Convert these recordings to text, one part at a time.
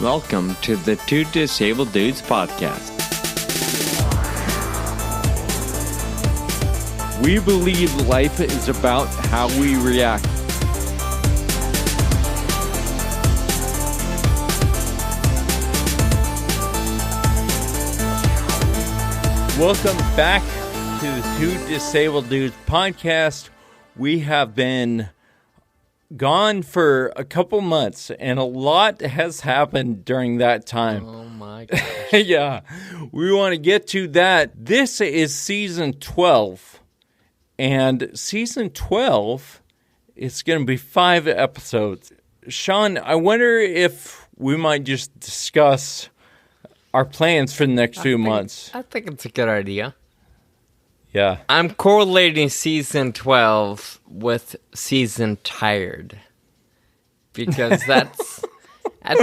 Welcome to the Two Disabled Dudes podcast. We believe life is about how we react. Welcome back to the Two Disabled Dudes podcast. We have been gone for a couple months, and a lot has happened during that time. Oh my gosh. Yeah, we want to get to that. This is season 12, and season 12 is going to be 5 episodes. Sean, I wonder if we might just discuss our plans for the next few months. I think it's a good idea. Yeah. I'm correlating season 12 with season tired. Because that's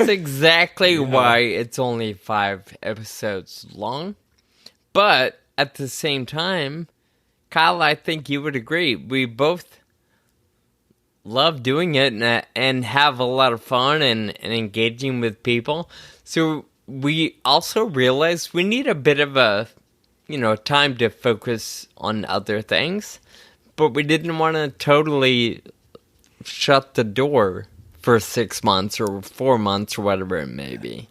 exactly why it's only 5 episodes long. But at the same time, Kyle, I think you would agree. We both love doing it and have a lot of fun and engaging with people. So we also realize we need a bit of a time to focus on other things, but we didn't want to totally shut the door for 6 months or 4 months or whatever it may be.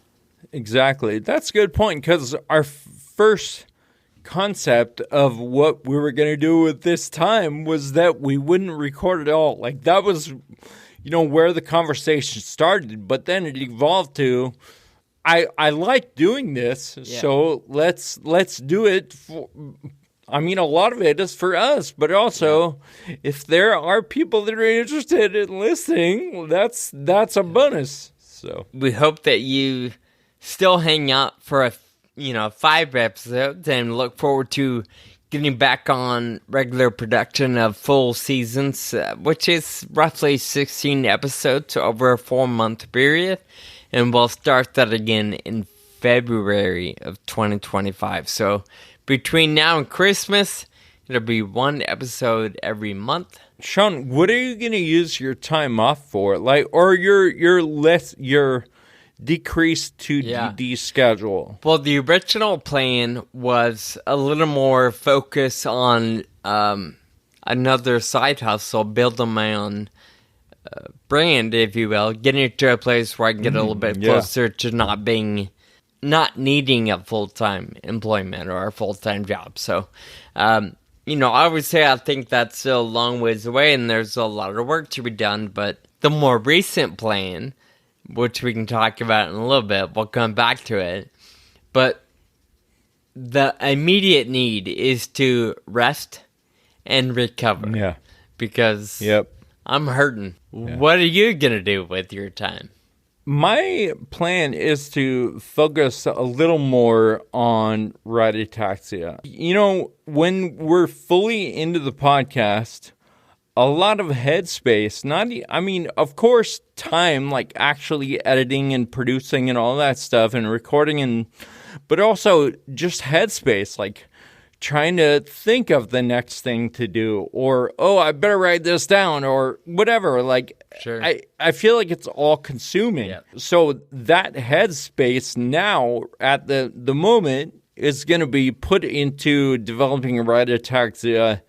Exactly. That's a good point, because our first concept of what we were going to do with this time was that we wouldn't record at all. Like, that was, where the conversation started, but then it evolved to, I like doing this, so let's do it. A lot of it is for us, but also if there are people that are interested in listening, that's a bonus. So we hope that you still hang out for 5 episodes and look forward to getting back on regular production of full seasons, which is roughly 16 episodes over a 4-month period. And we'll start that again in February of 2025. So between now and Christmas, it'll be 1 episode every month. Sean, what are you going to use your time off for? Or your decreased 2DD schedule? Well, the original plan was a little more focus on another side hustle, building my own brand, if you will, getting it to a place where I can get a little bit closer to not needing a full-time employment or a full-time job. So, I would say I think that's still a long ways away and there's a lot of work to be done, but the more recent plan, which we can talk about in a little bit, we'll come back to it, but the immediate need is to rest and recover. Yeah. Because I'm hurting. Yeah. What are you going to do with your time? My plan is to focus a little more on ride-ataxia. When we're fully into the podcast, a lot of headspace, of course, time, like actually editing and producing and all that stuff and recording, but also just headspace, like trying to think of the next thing to do, or, I better write this down, or whatever. Sure. I feel like it's all consuming. Yep. So that headspace now, at the moment, is going to be put into developing ride-ataxia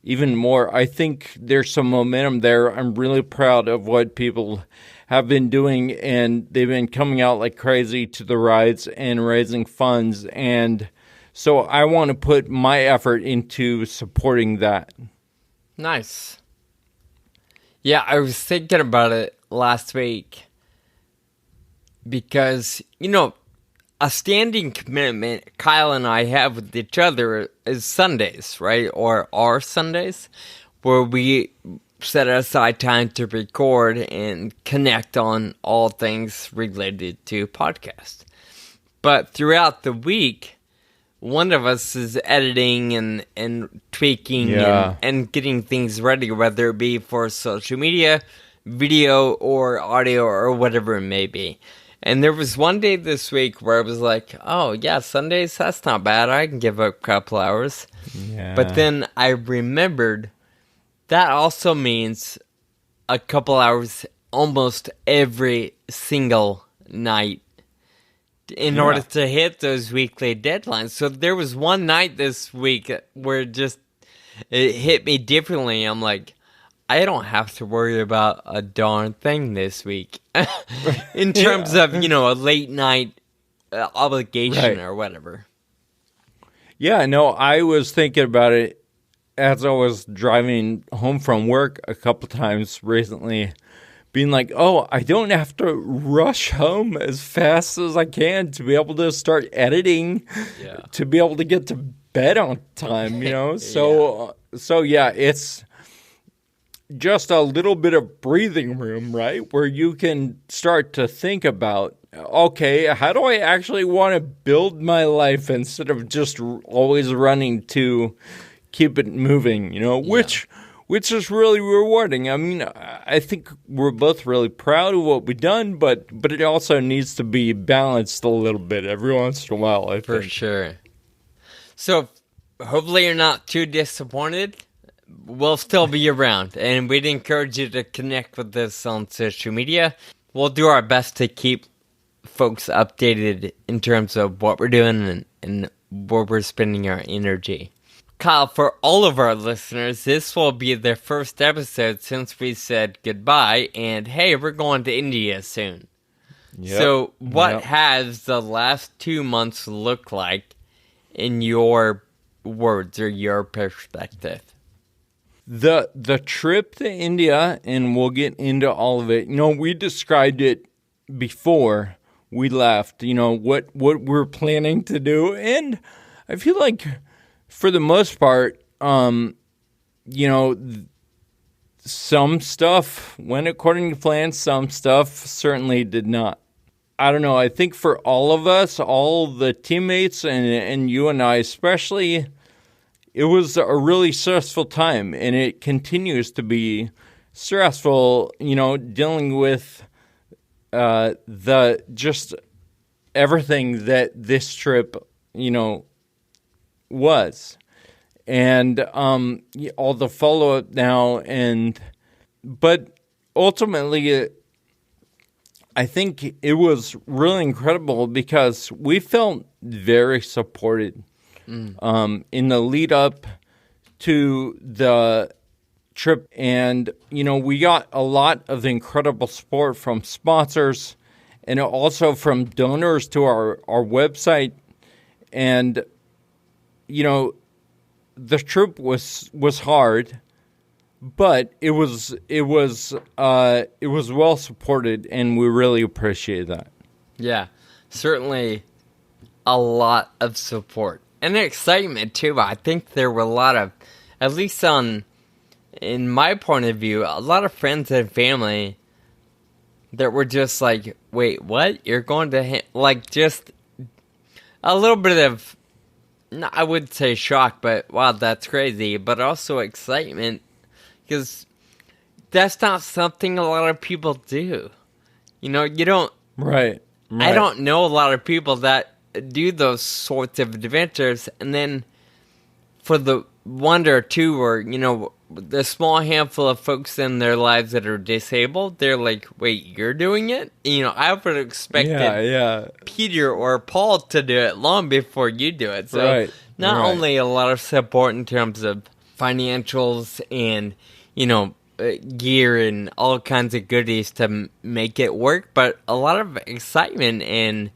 even more. I think there's some momentum there. I'm really proud of what people have been doing, and they've been coming out like crazy to the rides and raising funds, and so I want to put my effort into supporting that. Nice. Yeah, I was thinking about it last week because, a standing commitment Kyle and I have with each other is Sundays, right? Or our Sundays, where we set aside time to record and connect on all things related to podcasts. But throughout the week, one of us is editing and tweaking and getting things ready, whether it be for social media, video, or audio, or whatever it may be. And there was one day this week where I was like, oh, yeah, Sundays, that's not bad. I can give up a couple hours. Yeah. But then I remembered that also means a couple hours almost every single night in order to hit those weekly deadlines. So there was one night this week where it hit me differently. I'm like, I don't have to worry about a darn thing this week in terms of, a late night obligation or whatever. Yeah, no, I was thinking about it as I was driving home from work a couple times recently, being like, oh, I don't have to rush home as fast as I can to be able to start editing, to be able to get to bed on time, So it's just a little bit of breathing room, right? Where you can start to think about, okay, how do I actually want to build my life instead of just always running to keep it moving, which is really rewarding. I mean, I think we're both really proud of what we've done, but it also needs to be balanced a little bit every once in a while, I think. For sure. So hopefully you're not too disappointed. We'll still be around, and we'd encourage you to connect with us on social media. We'll do our best to keep folks updated in terms of what we're doing and where we're spending our energy. Kyle, for all of our listeners, this will be their first episode since we said goodbye, and hey, we're going to India soon. Yep. So what has the last 2 months looked like in your words or your perspective? The trip to India, and we'll get into all of it, we described it before we left, what we're planning to do, and I feel like for the most part, some stuff went according to plan, some stuff certainly did not. I don't know, I think for all of us, all the teammates and you and I especially, it was a really stressful time, and it continues to be stressful, dealing with the just everything that this trip, was. And all the follow-up now, but ultimately, I think it was really incredible because we felt very supported. In the lead up to the trip, and we got a lot of incredible support from sponsors and also from donors to our website, and the trip was hard, but it was well supported, and we really appreciate that. Yeah, certainly a lot of support. And excitement, too. I think there were a lot of, at least in my point of view, a lot of friends and family that were just like, wait, what? You're going to, just a little bit of, I would say shock, but wow, that's crazy. But also excitement, because that's not something a lot of people do. You don't. Right. I don't know a lot of people that do those sorts of adventures, and then for the one or two or the small handful of folks in their lives that are disabled, they're like, wait, you're doing it? I would have expected Peter or Paul to do it long before you do it. So not only a lot of support in terms of financials and gear and all kinds of goodies to make it work, but a lot of excitement and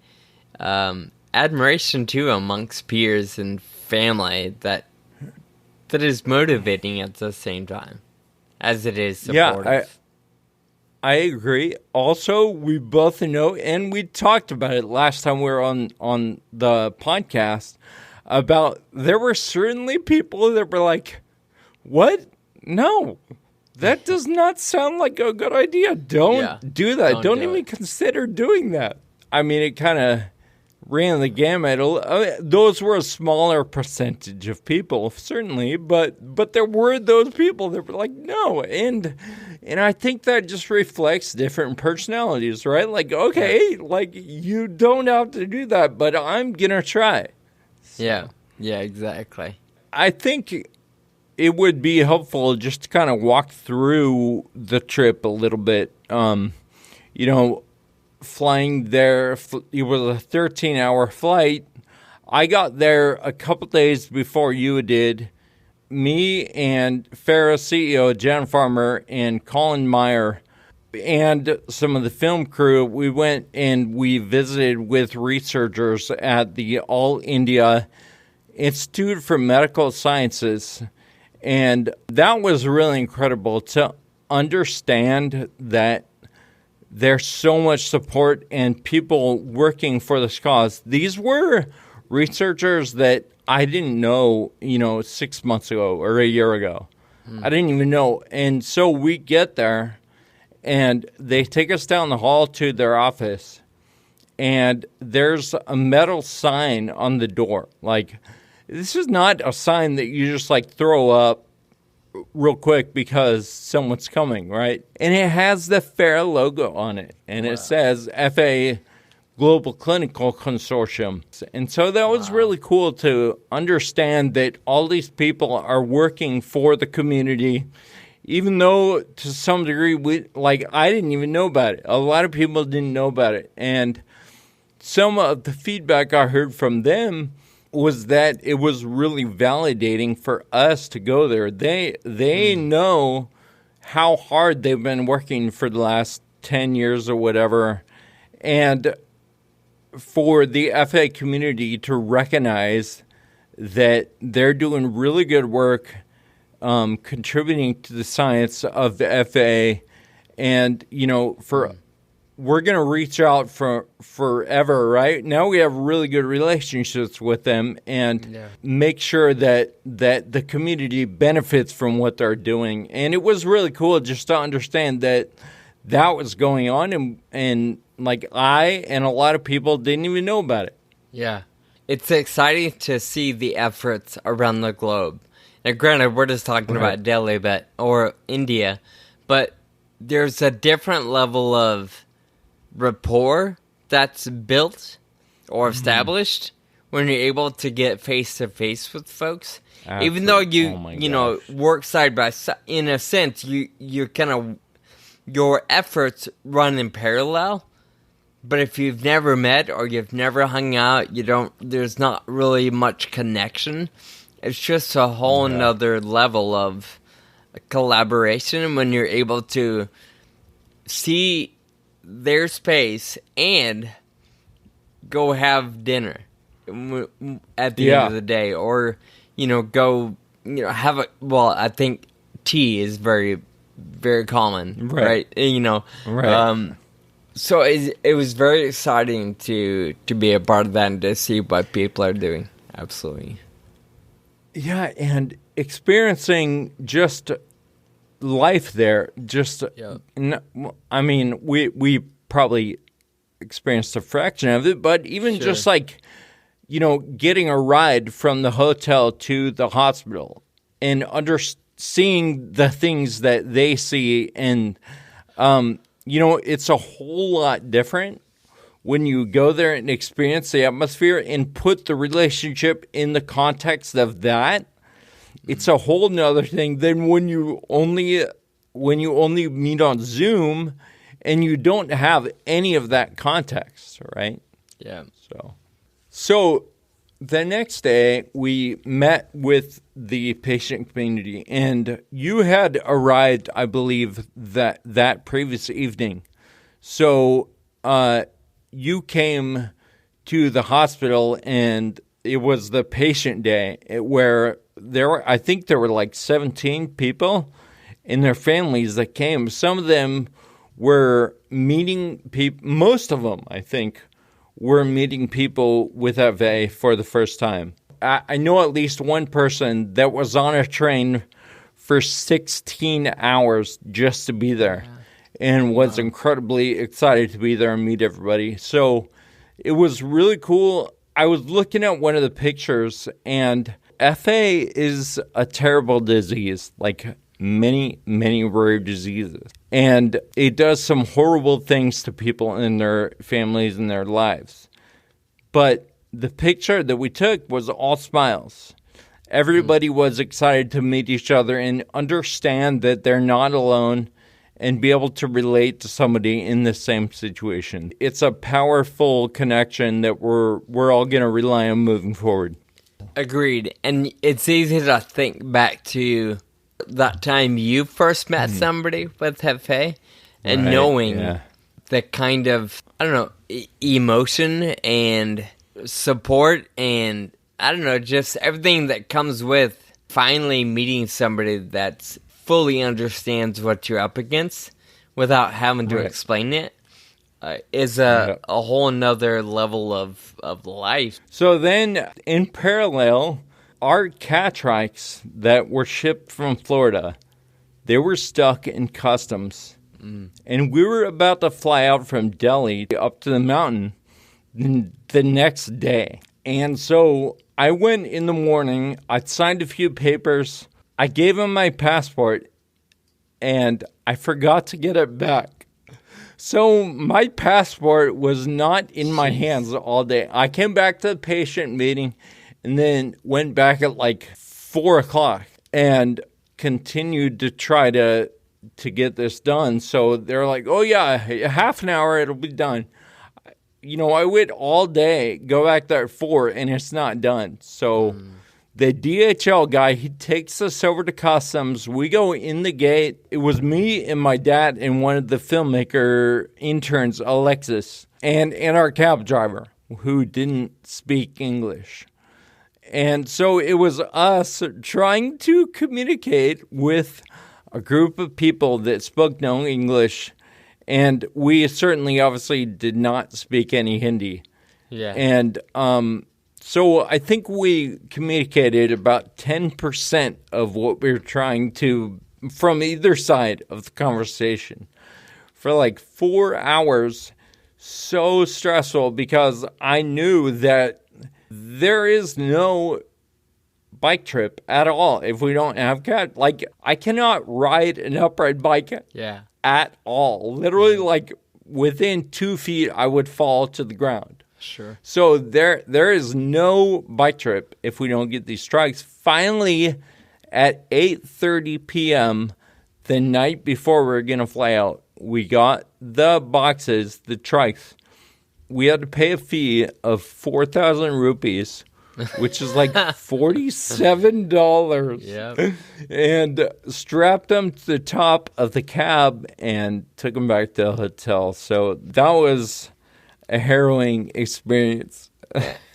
admiration too amongst peers and family that is motivating at the same time as it is supportive. Yeah, I agree. Also, we both know, and we talked about it last time we were on the podcast, about there were certainly people that were like, what? No, that does not sound like a good idea. Don't do that. Don't even consider doing that. I mean, it kind of ran the gamut. Those were a smaller percentage of people, certainly, but there were those people that were like, no, and I think that just reflects different personalities, right? Like, okay, like you don't have to do that, but I'm gonna try. So, yeah, exactly. I think it would be helpful just to kind of walk through the trip a little bit. flying there. It was a 13-hour flight. I got there a couple days before you did. Me and Farrah CEO Jen Farmer and Colin Meyer and some of the film crew, we went and we visited with researchers at the All India Institute for Medical Sciences. And that was really incredible to understand that there's so much support and people working for this cause. These were researchers that I didn't know, 6 months ago or a year ago. I didn't even know. And so we get there, and they take us down the hall to their office, and there's a metal sign on the door. Like, this is not a sign that you just, throw up real quick because someone's coming, right? And it has the FARA logo on it, and It says FA Global Clinical Consortium. And so that was really cool to understand that all these people are working for the community, even though to some degree, I didn't even know about it. A lot of people didn't know about it. And some of the feedback I heard from them was that it was really validating for us to go there. They know how hard they've been working for the last 10 years or whatever. And for the FA community to recognize that they're doing really good work, contributing to the science of the FA, and we're going to reach out for forever, right? Now we have really good relationships with them and make sure that the community benefits from what they're doing. And it was really cool just to understand that was going on, and I and a lot of people didn't even know about it. Yeah. It's exciting to see the efforts around the globe. Now, granted, we're just talking about Delhi or India, but there's a different level of rapport that's built or established when you're able to get face-to-face with folks. Absolutely. Even though you work side by side, in a sense, you're kind of, your efforts run in parallel. But if you've never met or you've never hung out, there's not really much connection. It's just a whole nother level of collaboration when you're able to see their space and go have dinner at the end of the day, or go have I think tea is very, very common, right? So it was very exciting to be a part of that and to see what people are doing. Absolutely. Yeah, and experiencing just life there. We probably experienced a fraction of it, but even just getting a ride from the hotel to the hospital and seeing the things that they see, and it's a whole lot different when you go there and experience the atmosphere and put the relationship in the context of that. It's a whole nother thing than when you only meet on Zoom and you don't have any of that context, right? Yeah. So the next day we met with the patient community, and you had arrived, I believe, that previous evening. So you came to the hospital, and it was the patient day where there were 17 people and their families that came. Some of them were meeting people. Most of them, I think, were meeting people with FA for the first time. I know at least one person that was on a train for 16 hours just to be there, and was incredibly excited to be there and meet everybody. So it was really cool. I was looking at one of the pictures, and FA is a terrible disease, like many, many rare diseases. And it does some horrible things to people and their families and their lives. But the picture that we took was all smiles. Everybody was excited to meet each other and understand that they're not alone, and be able to relate to somebody in the same situation. It's a powerful connection that we're all going to rely on moving forward. Agreed. And it's easy to think back to that time you first met somebody with Hefe and knowing the kind of, I don't know, emotion and support and, I don't know, just everything that comes with finally meeting somebody that fully understands what you're up against without having to explain it is a whole nother level of life. So then, in parallel, our Catrikes that were shipped from Florida, they were stuck in customs. And we were about to fly out from Delhi up to the mountain the next day. And so I went in the morning, I signed a few papers, I gave him my passport, and I forgot to get it back. So my passport was not in my hands all day. I came back to the patient meeting and then went back at like 4 o'clock and continued to try to get this done. So they're like, oh yeah, half an hour, it'll be done. You know, I wait all day, go back there at 4, and it's not done. So the DHL guy, he takes us over to customs. We go in the gate. It was me and my dad and one of the filmmaker interns, Alexis, and our cab driver, who didn't speak English. And so it was us trying to communicate with a group of people that spoke no English. And we certainly, obviously, did not speak any Hindi. Yeah. And so I think we communicated about 10% of what we were trying to, from either side of the conversation. For like 4 hours, so stressful because I knew that there is no bike trip at all if we don't have cat. Like, I cannot ride an upright bike. Yeah. At all. Literally, like, within 2 feet, I would fall to the ground. Sure. So there is no bike trip if we don't get these trikes. Finally, at 8:30 p.m., the night before we were going to fly out, we got the boxes, the trikes. We had to pay a fee of 4,000 rupees, which is like $47. Yeah. And strapped them to the top of the cab and took them back to the hotel. So that was a harrowing experience.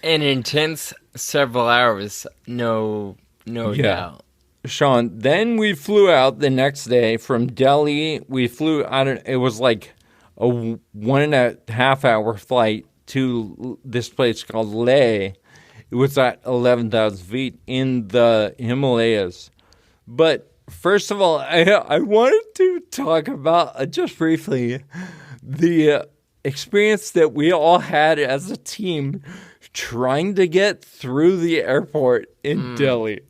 An intense several hours, no doubt. Sean, then we flew out the next day from Delhi. We flew out, it was like a 1.5 hour flight to this place called Leh. It was at 11,000 feet in the Himalayas. But first of all, I wanted to talk about, just briefly, the experience that we all had as a team trying to get through the airport in Delhi.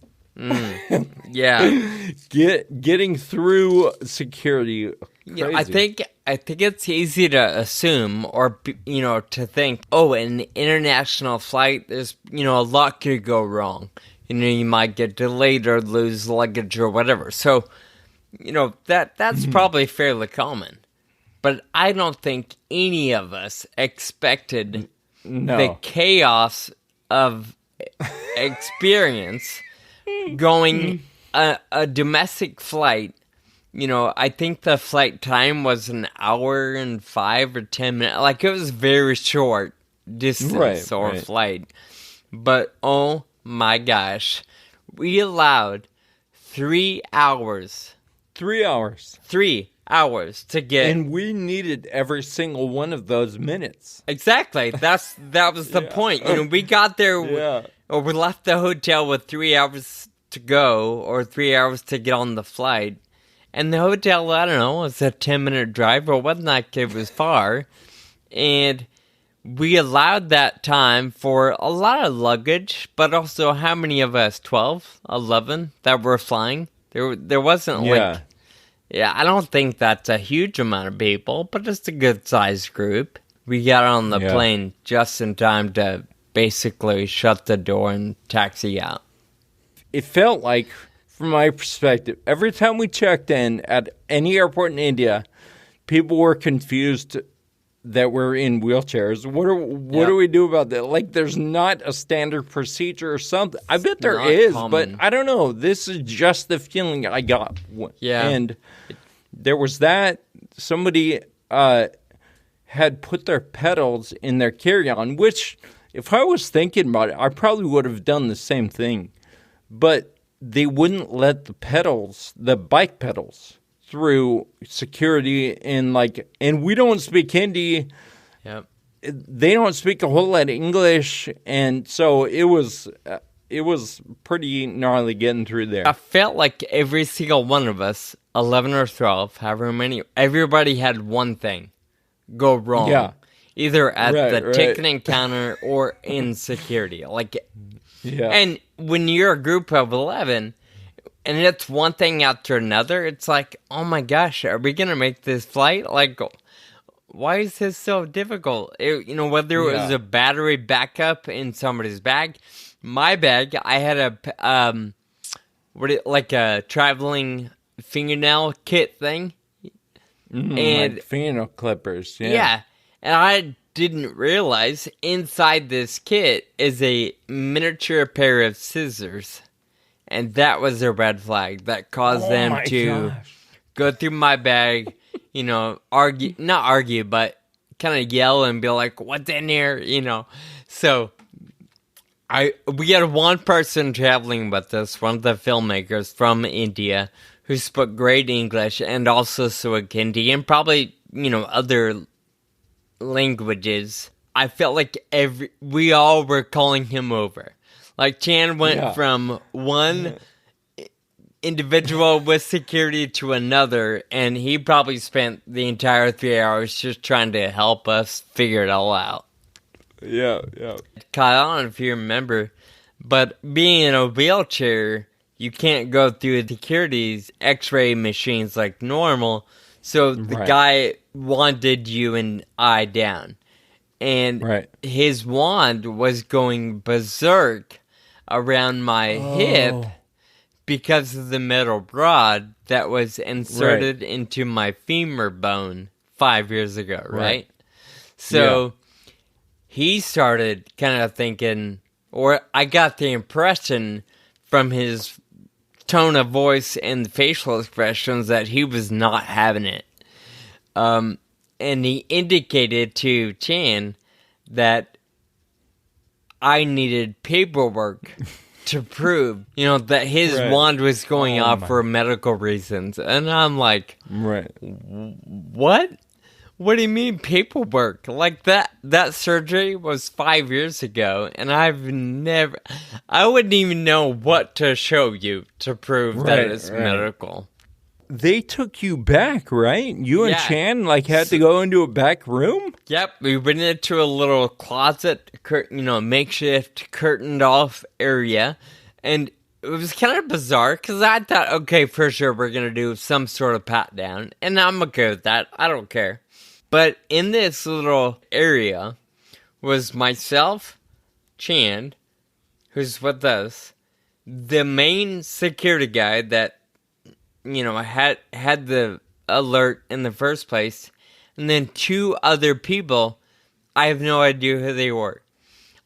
Yeah. Getting through security. Crazy. You know, I think it's easy to assume or, you know, to think, oh, an international flight, there's, you know, a lot could go wrong. You know, you might get delayed or lose luggage or whatever. So, you know, that's probably fairly common. But I don't think any of us expected the chaos of experience going a domestic flight. You know, I think the flight time was an hour and 5 or 10 minutes. Like, it was very short distance flight. But, oh my gosh, we allowed 3 hours. 3 hours. 3 hours to get. And we needed every single one of those minutes. Exactly. That was the point. You know, we got there, or we left the hotel with 3 hours to go, or 3 hours to get on the flight. And the hotel, I don't know, was a 10-minute drive, or wasn't like it was far. And we allowed that time for a lot of luggage, but also how many of us? 12, 11 that were flying? There wasn't like... Yeah, I don't think that's a huge amount of people, but it's a good-sized group. We got on the plane just in time to basically shut the door and taxi out. It felt like from my perspective, every time we checked in at any airport in India, people were confused that we're in wheelchairs. What do we do about that? Like, there's not a standard procedure or something. I bet there is, but I don't know. This is just the feeling I got. Yeah. And there was that. Somebody had put their pedals in their carry-on, which, if I was thinking about it, I probably would have done the same thing. But they wouldn't let the bike pedals, through security and we don't speak Hindi. Yep. They don't speak a whole lot of English, and so it was pretty gnarly getting through there. I felt like every single one of us, 11 or 12, however many, everybody had one thing go wrong. Yeah. Either at the ticketing counter or in security. And when you're a group of 11, and it's one thing after another, it's like, oh my gosh, are we going to make this flight? Like, why is this so difficult? Whether it was a battery backup in somebody's bag, my bag, I had a traveling fingernail kit thing. And like fingernail clippers, Yeah, and I didn't realize inside this kit is a miniature pair of scissors. And that was a red flag that caused them to go through my bag, not argue, but kind of yell and be like, what's in here, So we had one person traveling with us, one of the filmmakers from India, who spoke great English and also spoke Hindi and probably, other languages. I felt like we all were calling him over. Like, Chan went from one individual with security to another, and he probably spent the entire 3 hours just trying to help us figure it all out. Yeah. Kyle, I don't know if you remember, but being in a wheelchair, you can't go through the security's x-ray machines like normal, so the guy wanted you and I down. And his wand was going berserk around my hip because of the metal rod that was inserted into my femur bone 5 years ago, right? So he started kind of thinking, or I got the impression from his tone of voice and facial expressions that he was not having it. And he indicated to Chan that I needed paperwork to prove, that his wand was going off for medical reasons. And I'm like, what? What do you mean paperwork? Like, that surgery was 5 years ago, and I wouldn't even know what to show you to prove that it's medical. They took you back, right? You and Chan had to go into a back room? Yep, we went into a little closet, makeshift curtained off area, and it was kind of bizarre because I thought, okay, for sure we're going to do some sort of pat down, and I'm okay with that. I don't care. But in this little area was myself, Chan, who's with us, the main security guy that had the alert in the first place, and then 2 other people. I have no idea who they were.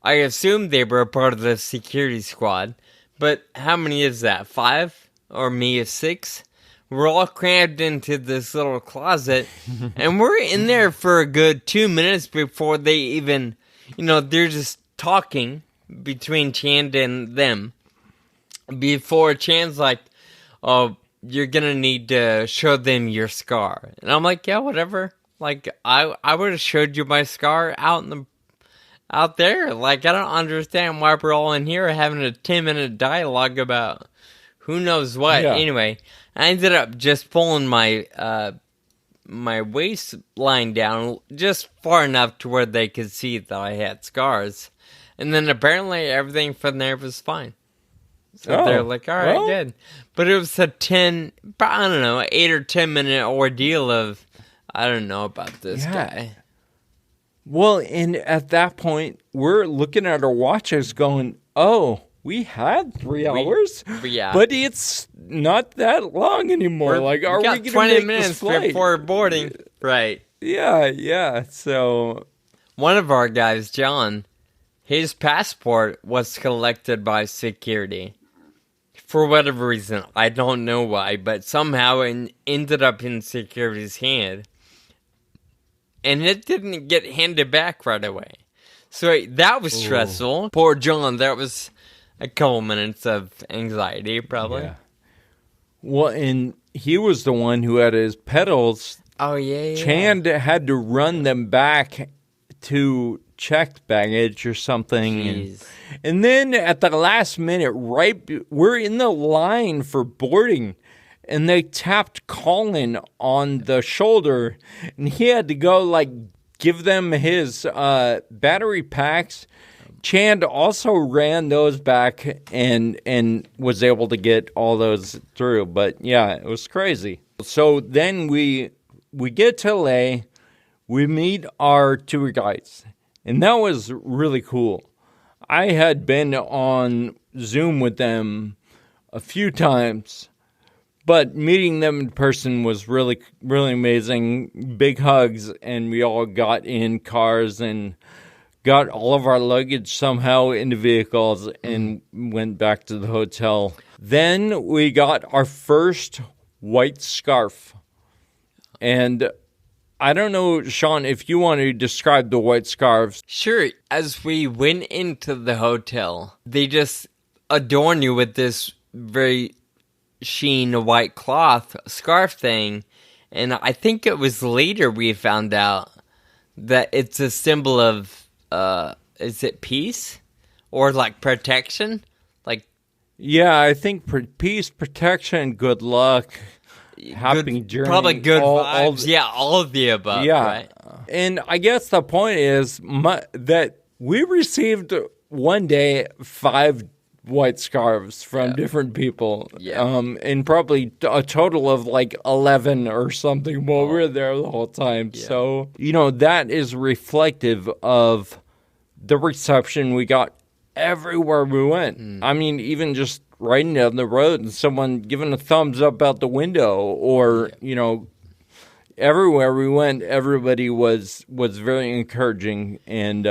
I assumed they were a part of the security squad, but how many is that? 5? Or me is 6? We're all crammed into this little closet, and we're in there for a good 2 minutes before they even, they're just talking between Chan and them. Before Chan's like, oh, you're gonna need to show them your scar. And I'm like, yeah, whatever. Like, I would have showed you my scar out there. Like, I don't understand why we're all in here having a 10-minute dialogue about who knows what. Yeah. Anyway, I ended up just pulling my my waistline down just far enough to where they could see that I had scars. And then apparently everything from there was fine. So they're like, all right, good. But it was a 8 or 10 minute ordeal of, I don't know about this guy. Well, and at that point, we're looking at our watches going, oh, we had 3 hours, yeah. but it's not that long anymore. Are we going to 20 make minutes this flight? before boarding? Right. Yeah. So one of our guys, John, his passport was collected by security. For whatever reason, I don't know why, but somehow it ended up in security's hand. And it didn't get handed back right away. So that was stressful. Poor John, that was a couple minutes of anxiety, probably. yeah. Well, and he was the one who had his pedals. Oh, yeah. Chand had to run them back to check baggage or something. And then at the last minute, we're in the line for boarding, and they tapped Colin on the shoulder, and he had to go, give them his battery packs. Chand also ran those back and was able to get all those through. But, yeah, it was crazy. So then we get to LA, we meet our tour guides, and that was really cool. I had been on Zoom with them a few times, but meeting them in person was really, really amazing. Big hugs, and we all got in cars and got all of our luggage somehow into vehicles and went back to the hotel. Then we got our first white scarf. And I don't know, Sean, if you want to describe the white scarves. Sure. As we went into the hotel, they just adorn you with this very sheen white cloth scarf thing. And I think it was later we found out that it's a symbol of, is it peace? Or protection? Yeah, I think peace, protection, good luck. Happy journey. Probably good vibes. All of the above. Yeah. Right? And I guess the point is that we received one day 5 white scarves from different people. Yeah. And probably a total of 11 or something while we were there the whole time. Yeah. So, that is reflective of the reception we got everywhere we went. I mean, even just riding down the road and someone giving a thumbs up out the window or, everywhere we went, everybody was very encouraging and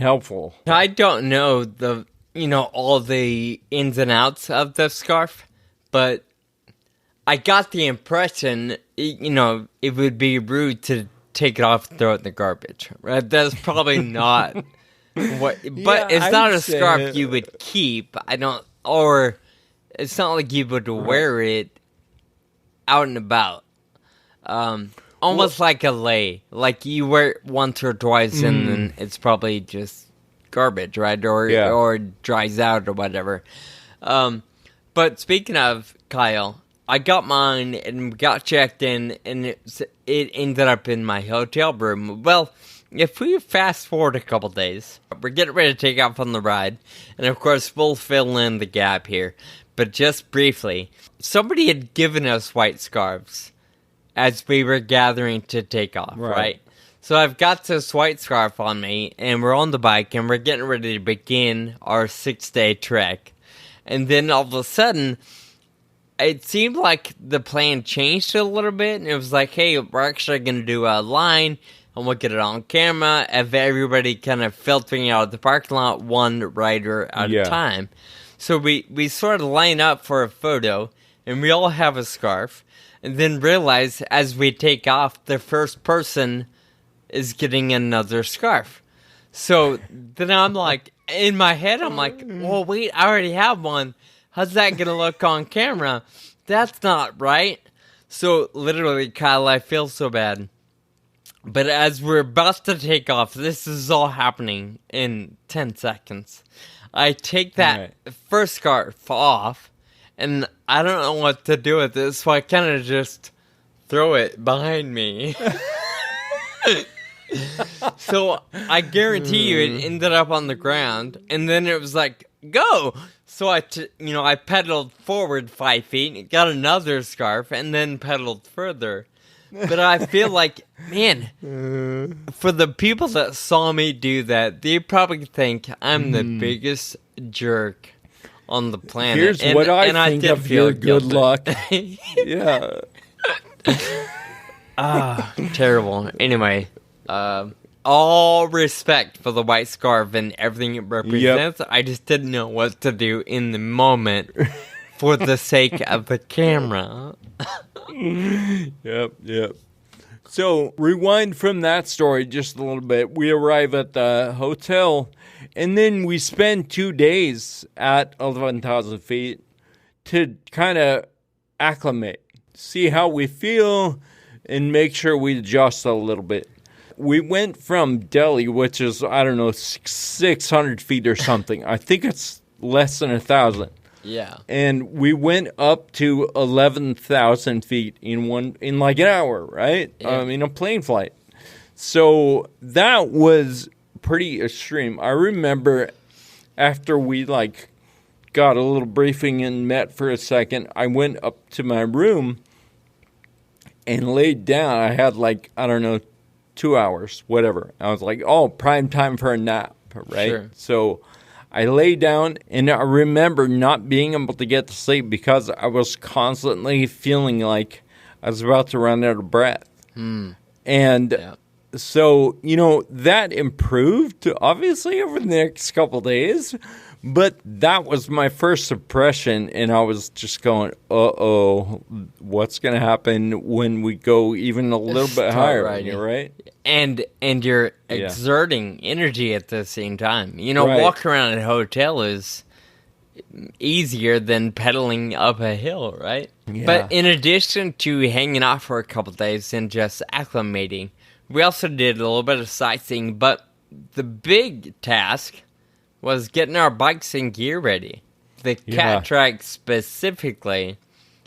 helpful. I don't know all the ins and outs of the scarf, but I got the impression, it would be rude to take it off and throw it in the garbage, right? That's probably not what, but it's not a scarf you would keep. Or it's not like you would wear it out and about. Almost like a lei. Like you wear it once or twice and then it's probably just garbage, right? Or dries out or whatever. But speaking of, Kyle, I got mine and got checked in and it ended up in my hotel room. Well, if we fast forward a couple days, we're getting ready to take off on the ride. And of course, we'll fill in the gap here. But just briefly, somebody had given us white scarves as we were gathering to take off, right? So I've got this white scarf on me, and we're on the bike, and we're getting ready to begin our 6-day trek. And then all of a sudden, it seemed like the plan changed a little bit, and it was like, hey, we're actually going to do a line, and we'll get it on camera, of everybody kind of filtering out of the parking lot, one rider at a time. So we sort of line up for a photo, and we all have a scarf, and then realize as we take off, the first person is getting another scarf. So then I'm like, in my head, I'm like, well, wait, I already have one. How's that going to look on camera? That's not right. So literally, Kyle, I feel so bad. But as we're about to take off, this is all happening in 10 seconds. I take that first scarf off, and I don't know what to do with it, so I kind of just throw it behind me. So I guarantee you it ended up on the ground, and then it was like, go! So I pedaled forward 5 feet, got another scarf, and then pedaled further. But I feel like, man, for the people that saw me do that, they probably think I'm the biggest jerk on the planet. Here's what I think did of feel your good guilty. luck. Yeah. Terrible. Anyway, all respect for the white scarf and everything it represents. Yep. I just didn't know what to do in the moment for the sake of the camera. Yep. So, rewind from that story just a little bit. We arrive at the hotel, and then we spend 2 days at 11,000 feet to kind of acclimate, see how we feel, and make sure we adjust a little bit. We went from Delhi, which is, 600 feet or something. I think it's less than 1,000. Yeah. And we went up to 11,000 feet in like an hour, right? Yeah. In a plane flight. So that was pretty extreme. I remember after we got a little briefing and met for a second, I went up to my room and laid down. I had 2 hours, whatever. I was like, oh, prime time for a nap, right? Sure. So I lay down, and I remember not being able to get to sleep because I was constantly feeling like I was about to run out of breath. And so, that improved, obviously, over the next couple of days. But that was my first impression, and I was just going, uh-oh, what's going to happen when we go even a little bit higher, right? And you're exerting energy at the same time. Walking around a hotel is easier than pedaling up a hill, right? Yeah. But in addition to hanging out for a couple of days and just acclimating, we also did a little bit of sightseeing, but the big task was getting our bikes and gear ready. The Catrikes specifically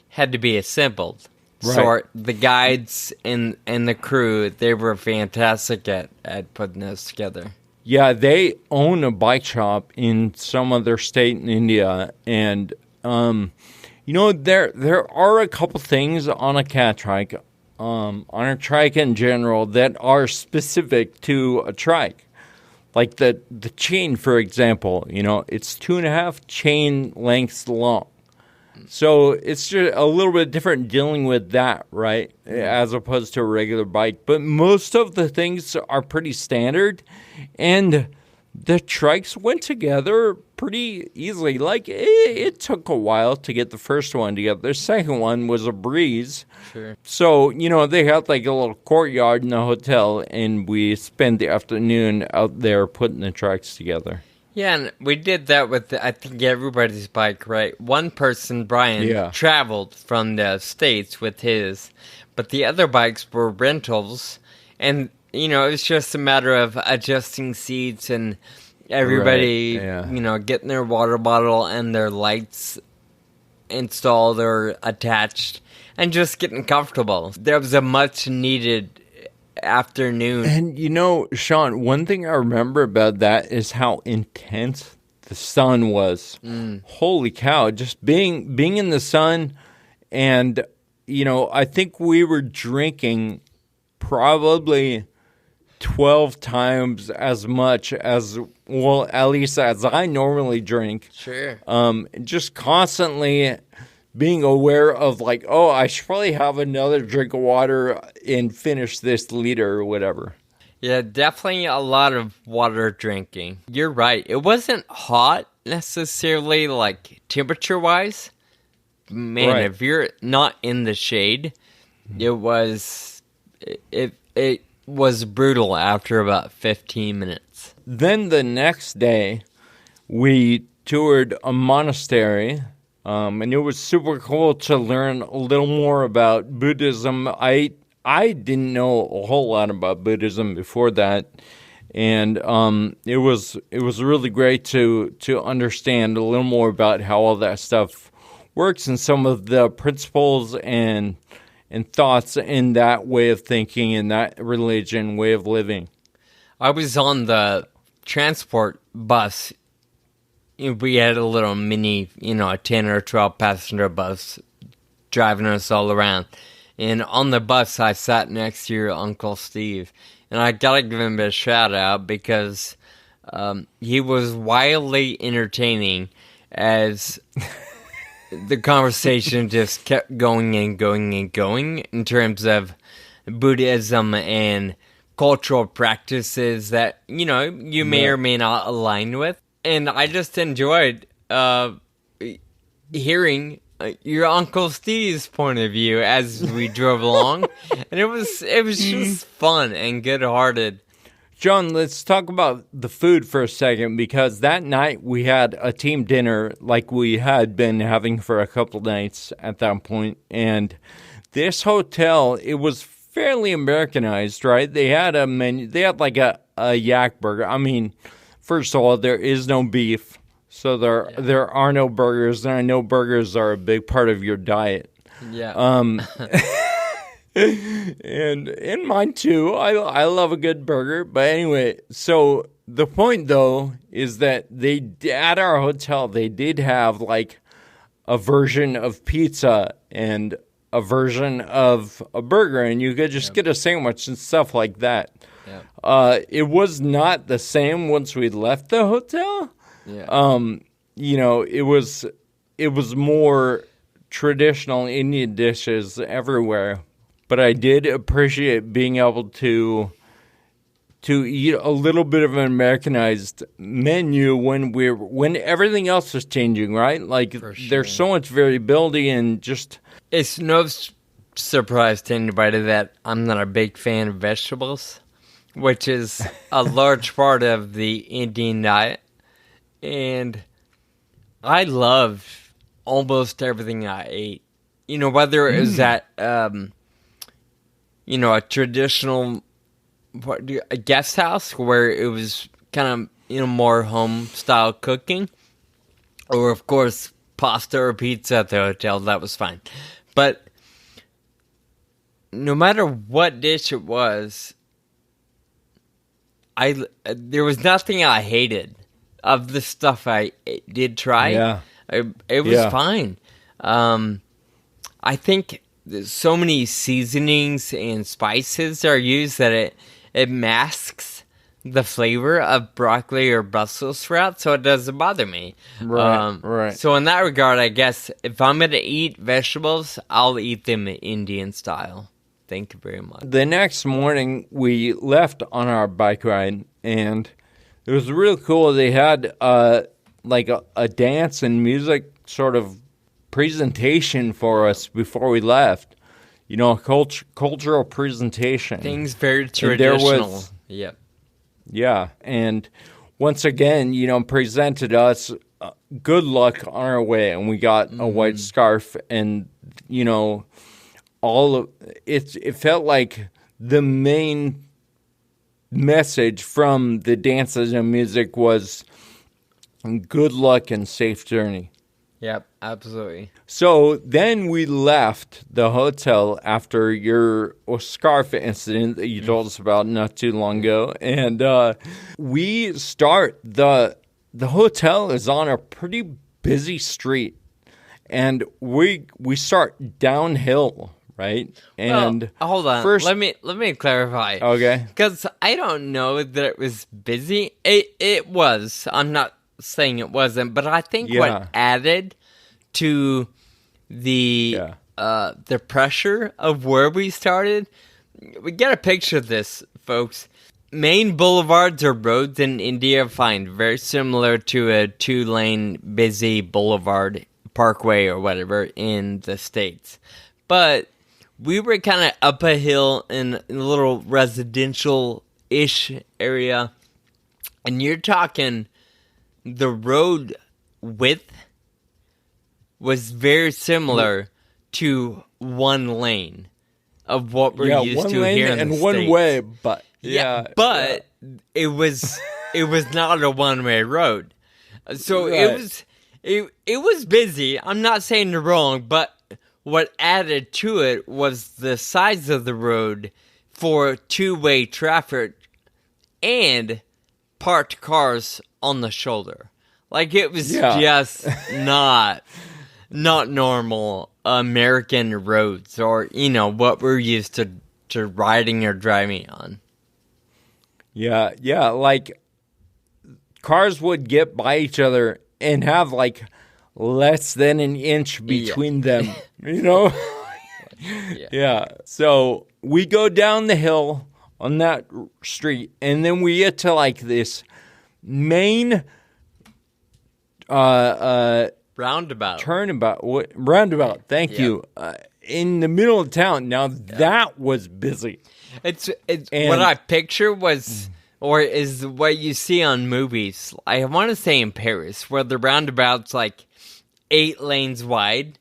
had to be assembled. Right. So the guides and the crew, they were fantastic at putting this together. Yeah, they own a bike shop in some other state in India. And, there are a couple things on a Catrike, on a trike in general, that are specific to a trike. Like the chain, for example, it's 2.5 chain lengths long. So it's just a little bit different dealing with that, right, as opposed to a regular bike. But most of the things are pretty standard, and the trikes went together pretty easily. It took a while to get the first one together. The second one was a breeze. Sure. So, they had a little courtyard in the hotel, and we spent the afternoon out there putting the trikes together. Yeah, and we did that with, I think, everybody's bike, right? One person, Brian, traveled from the States with his, but the other bikes were rentals, and it was just a matter of adjusting seats and everybody, getting their water bottle and their lights installed or attached and just getting comfortable. There was a much needed afternoon. And Sean, one thing I remember about that is how intense the sun was. Holy cow, just being in the sun, and I think we were drinking probably 12 times as much as, well, at least as I normally drink. Sure. Just constantly being aware of I should probably have another drink of water and finish this liter or whatever. Yeah, definitely a lot of water drinking. You're right. It wasn't hot necessarily, temperature-wise. Man, right. If you're not in the shade, it was brutal after about 15 minutes. Then the next day, we toured a monastery. And it was super cool to learn a little more about Buddhism. I didn't know a whole lot about Buddhism before that, and it was really great to understand a little more about how all that stuff works and some of the principles and thoughts in that way of thinking and that religion way of living. I was on the transport bus. We had a little mini, a 10 or 12 passenger bus driving us all around. And on the bus, I sat next to your Uncle Steve. And I gotta give him a shout out because he was wildly entertaining as the conversation just kept going and going and going in terms of Buddhism and cultural practices that, you may or may not align with. And I just enjoyed hearing your Uncle Steve's point of view as we drove along. And it was just fun and good-hearted. John, let's talk about the food for a second, because that night we had a team dinner like we had been having for a couple nights at that point. And this hotel, it was fairly Americanized, right? They had a menu. They had like a yak burger. I mean, first of all, there is no beef, so there are no burgers, and I know burgers are a big part of your diet. Yeah. And in mine too. I love a good burger. But anyway, so the point though is that at our hotel they did have like a version of pizza and a version of a burger, and you could just get a sandwich and stuff like that. It was not the same once we left the hotel. It was more traditional Indian dishes everywhere. But I did appreciate being able to eat a little bit of an Americanized menu when everything else is changing, right? Like there's so much variability and just. It's no surprise to anybody that I'm not a big fan of vegetables, which is a large part of the Indian diet. And I loved almost everything I ate. Whether it was at a traditional a guest house where it was kind of, more home-style cooking. Or, of course, pasta or pizza at the hotel. That was fine. But no matter what dish it was, there was nothing I hated of the stuff I did try. Yeah. It was fine. I think so many seasonings and spices are used that it masks the flavor of broccoli or Brussels sprouts, so it doesn't bother me. Right. So in that regard, I guess if I'm going to eat vegetables, I'll eat them Indian style. Thank you very much. The next morning, we left on our bike ride, and it was really cool. They had like a dance and music sort of presentation for us before we left. A cultural presentation. Things very traditional. Yep. Yeah, and once again, presented us good luck on our way, and we got a white scarf, and all of it. It felt like the main message from the dances and music was good luck and safe journey. Yep, absolutely. So then we left the hotel after your scarf incident that you told us about not too long ago. And we start, the hotel is on a pretty busy street. And we start downhill, right? And hold on. First, let me clarify. Okay. Because I don't know that it was busy. It was. I'm not saying it wasn't, but I think what added to the pressure of where we started, we get a picture of this, folks. Main boulevards or roads in India find very similar to a 2-lane busy boulevard, parkway or whatever in the States. But we were kind of up a hill in a little residential-ish area, and you're talking the road width was very similar to 1 lane of what we're used to here in the States. And one way, but it was not a one-way road. So it was busy. I'm not saying you're wrong, but what added to it was the size of the road for 2-way traffic and parked cars on the shoulder. Like, it was just not normal American roads or, what we're used to riding or driving on. Yeah, like cars would get by each other and have like less than an inch between them, you know? Yeah. So we go down the hill on that street, and then we get to like this main roundabout. Roundabout. Thank you. In the middle of town. Now that was busy. It's what I picture was, or is what you see on movies. I want to say in Paris, where the roundabout's like 8 lanes wide.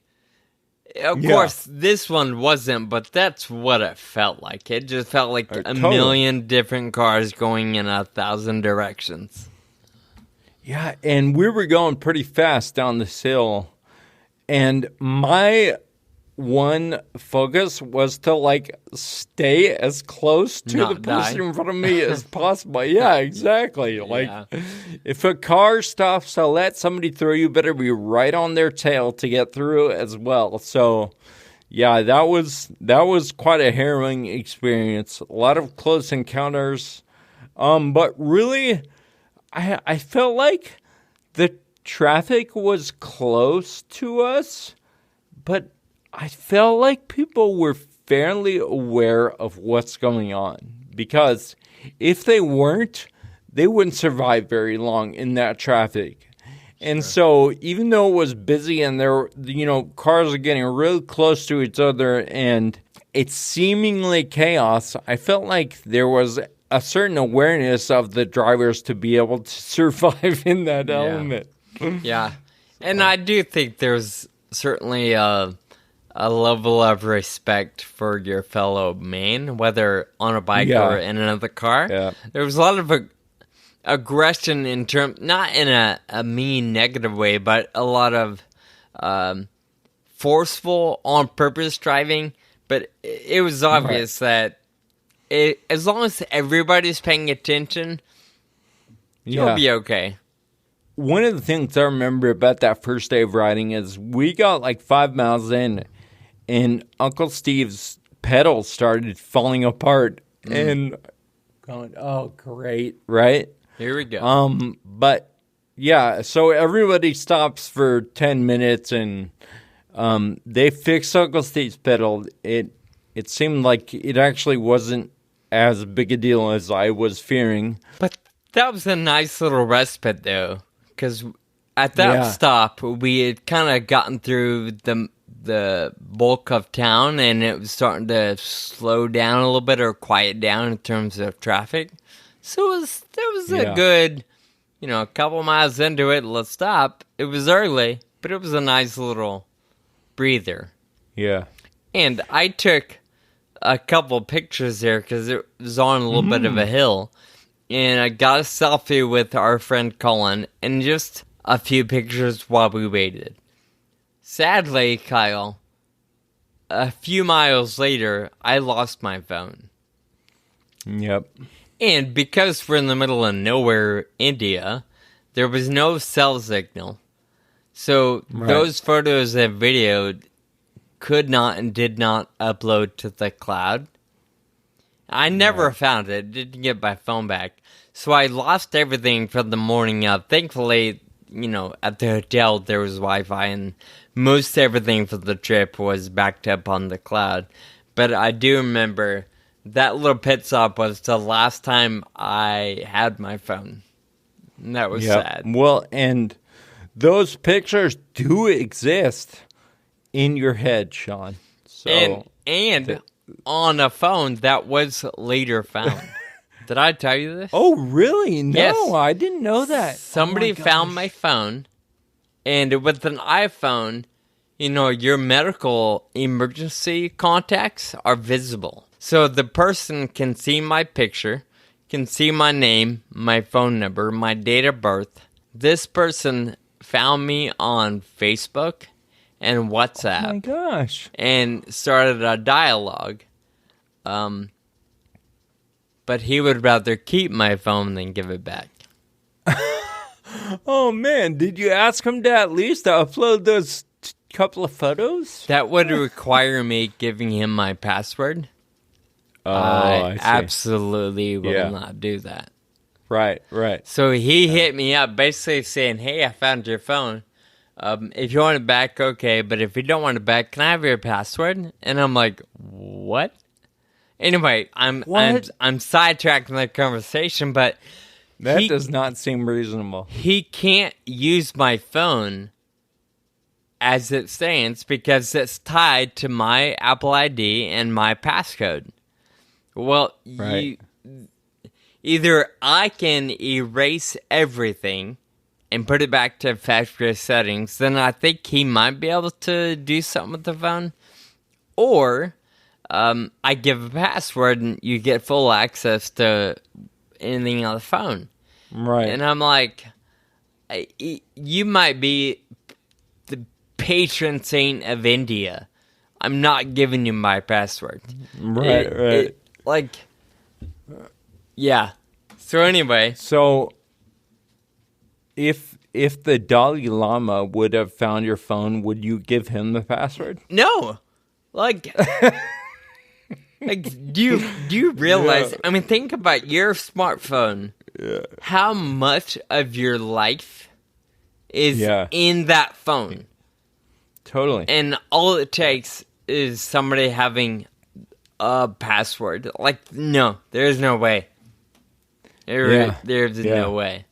Of course, this one wasn't, but that's what it felt like. It just felt like a million different cars going in 1,000 directions. Yeah, and we were going pretty fast down this hill, and my one focus was to like stay as close to the person in front of me as possible. Yeah, exactly. Like if a car stops to let somebody through, you better be right on their tail to get through as well. So yeah, that was quite a harrowing experience. A lot of close encounters. But really I felt like the traffic was close to us, but I felt like people were fairly aware of what's going on, because if they weren't, they wouldn't survive very long in that traffic. And so even though it was busy and there, cars are getting really close to each other and it's seemingly chaos, I felt like there was a certain awareness of the drivers to be able to survive in that element. Yeah. And I do think there's certainly a level of respect for your fellow man, whether on a bike or in another car. Yeah. There was a lot of aggression in not in a mean, negative way, but a lot of forceful, on purpose driving. But it was obvious that as long as everybody's paying attention, you'll be okay. One of the things I remember about that first day of riding is we got like 5 miles in, and Uncle Steve's pedals started falling apart, and going, oh, great, right? Here we go. But yeah, so everybody stops for 10 minutes, and they fixed Uncle Steve's pedal. It seemed like it actually wasn't as big a deal as I was fearing. But that was a nice little respite, though, because at that stop, we had kind of gotten through the bulk of town, and it was starting to slow down a little bit or quiet down in terms of traffic. So there was a good, a couple miles into it, let's stop. It was early, but it was a nice little breather. Yeah. And I took a couple pictures there because it was on a little bit of a hill. And I got a selfie with our friend Colin and just a few pictures while we waited. Sadly, Kyle, a few miles later, I lost my phone. Yep. And because we're in the middle of nowhere, India, there was no cell signal. So those photos and video could not and did not upload to the cloud. I never found it. Didn't get my phone back. So I lost everything from the morning up. Thankfully, at the hotel there was Wi-Fi, and most everything for the trip was backed up on the cloud. But I do remember that little pit stop was the last time I had my phone. And that was sad. Well, and those pictures do exist in your head, Sean. So and on a phone that was later found. Did I tell you this? Oh, really? No, yes. I didn't know that. Somebody found my phone, and with an iPhone, your medical emergency contacts are visible. So the person can see my picture, can see my name, my phone number, my date of birth. This person found me on Facebook and WhatsApp. Oh my gosh. And started a dialogue. But he would rather keep my phone than give it back. Oh man, did you ask him to at least upload those couple of photos? That would require me giving him my password. Oh, I see. Absolutely will not do that. Right. So he hit me up basically saying, hey, I found your phone. If you want it back, okay, but if you don't want it back, can I have your password? And I'm like, what? Anyway, I'm sidetracking the conversation, but that does not seem reasonable. He can't use my phone as it stands because it's tied to my Apple ID and my passcode. Well, right. Either I can erase everything and put it back to factory settings, then I think he might be able to do something with the phone. Or I give a password and you get full access to anything on the phone. Right. And I'm like, you might be the patron saint of India. I'm not giving you my password. Right. Yeah. So anyway. So if the Dalai Lama would have found your phone, would you give him the password? No. Do you realize? Yeah. I mean, think about your smartphone. Yeah. How much of your life is in that phone? Totally. And all it takes is somebody having a password. No, there's no way. There's no way.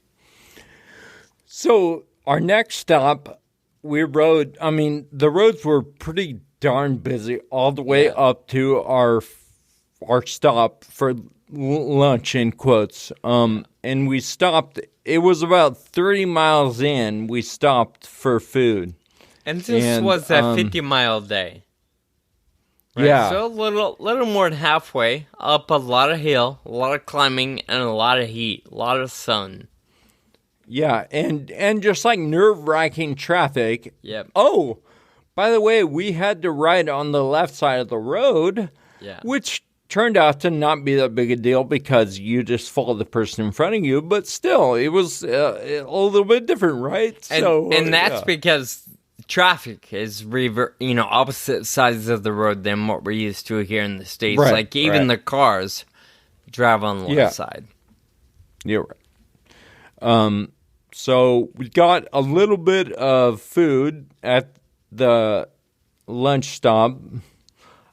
So our next stop, we rode. I mean, the roads were pretty darn busy all the way up to our stop for lunch, in quotes. And we stopped. It was about 30 miles in. We stopped for food. And this was a 50-mile day. Right? Yeah. So a little more than halfway up a lot of hill, a lot of climbing, and a lot of heat, a lot of sun. Yeah, and just like nerve-wracking traffic. Yep. Oh, by the way, we had to ride on the left side of the road, which turned out to not be that big a deal because you just follow the person in front of you. But still, it was a little bit different, right? And that's because traffic is opposite sides of the road than what we're used to here in the States. Right, even the cars drive on the left side. You're right. So we got a little bit of food at the lunch stop.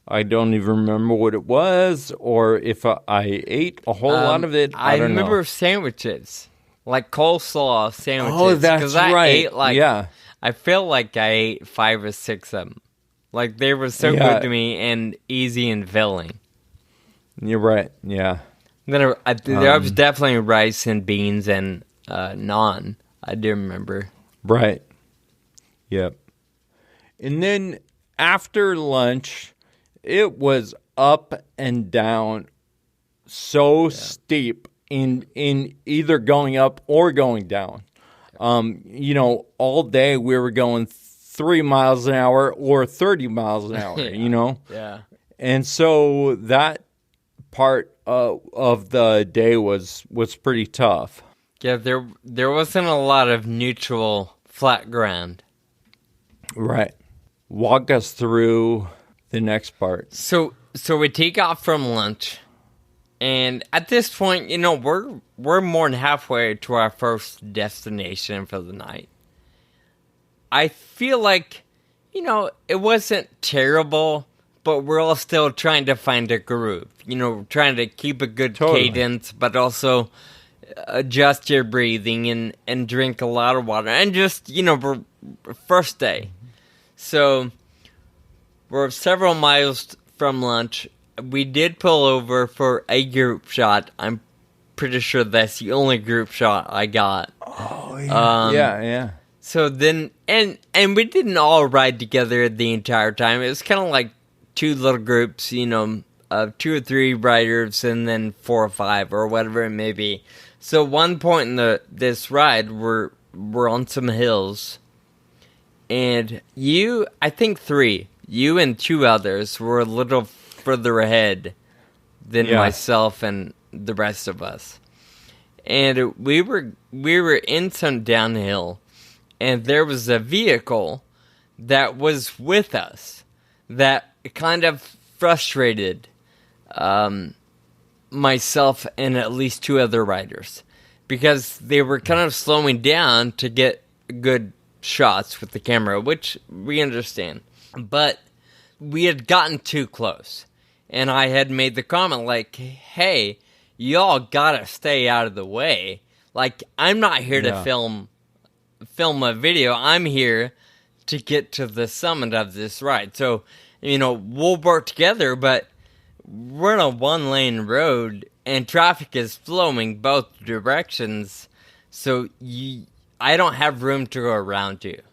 I don't even remember what it was or if I ate a whole lot of it. I don't remember know. Sandwiches, like coleslaw sandwiches. Oh, that's right. I ate I feel like I ate 5 or 6 of them. They were so good to me and easy and filling. You're right. Yeah. Then there was definitely rice and beans and naan. I do remember. Right. Yep. And then after lunch, it was up and down so steep in either going up or going down. All day we were going 3 miles an hour or 30 miles an hour, Yeah. And so that part of the day was pretty tough. Yeah, there wasn't a lot of neutral flat ground. Right. Walk us through the next part. So we take off from lunch, and at this point, we're more than halfway to our first destination for the night. I feel like, it wasn't terrible, but we're all still trying to find a groove. Trying to keep a good cadence, but also adjust your breathing and drink a lot of water. And just, we're first day. So we're several miles from lunch. We did pull over for a group shot. I'm pretty sure that's the only group shot I got. Oh, yeah. Yeah. So then, and we didn't all ride together the entire time. It was kind of like 2 little groups, 2 or 3 riders, and then 4 or 5 or whatever it may be. So one point in this ride, we're on some hills, and I think 3, you and 2 others were a little further ahead than myself and the rest of us. And we were in some downhill, and there was a vehicle that was with us that kind of frustrated myself and at least 2 other riders, because they were kind of slowing down to get a good shots with the camera, which we understand. But we had gotten too close. And I had made the comment like, hey, y'all gotta stay out of the way. Like, I'm not here to film a video. I'm here to get to the summit of this ride. So, we'll work together, but we're on a one-lane road, and traffic is flowing both directions. So, I don't have room to go around you.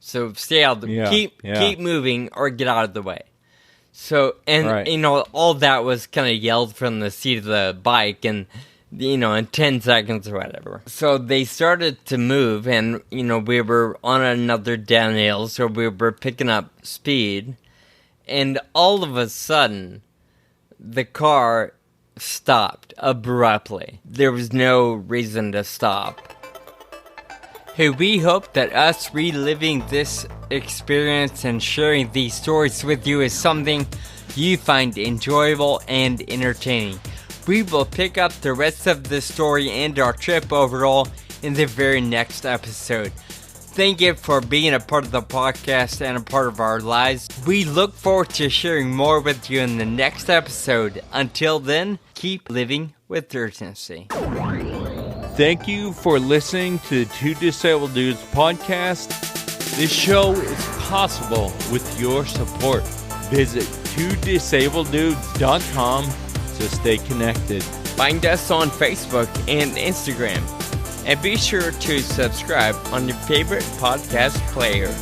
So, stay out of the way. Keep moving or get out of the way. So, and, all that was kind of yelled from the seat of the bike and, in 10 seconds or whatever. So they started to move and, we were on another downhill, so we were picking up speed. And all of a sudden, the car stopped abruptly. There was no reason to stop. Hey, we hope that us reliving this experience and sharing these stories with you is something you find enjoyable and entertaining. We will pick up the rest of the story and our trip overall in the very next episode. Thank you for being a part of the podcast and a part of our lives. We look forward to sharing more with you in the next episode. Until then, keep living with urgency. Thank you for listening to the Two Disabled Dudes podcast. This show is possible with your support. Visit twodisableddudes.com to stay connected. Find us on Facebook and Instagram. And be sure to subscribe on your favorite podcast player.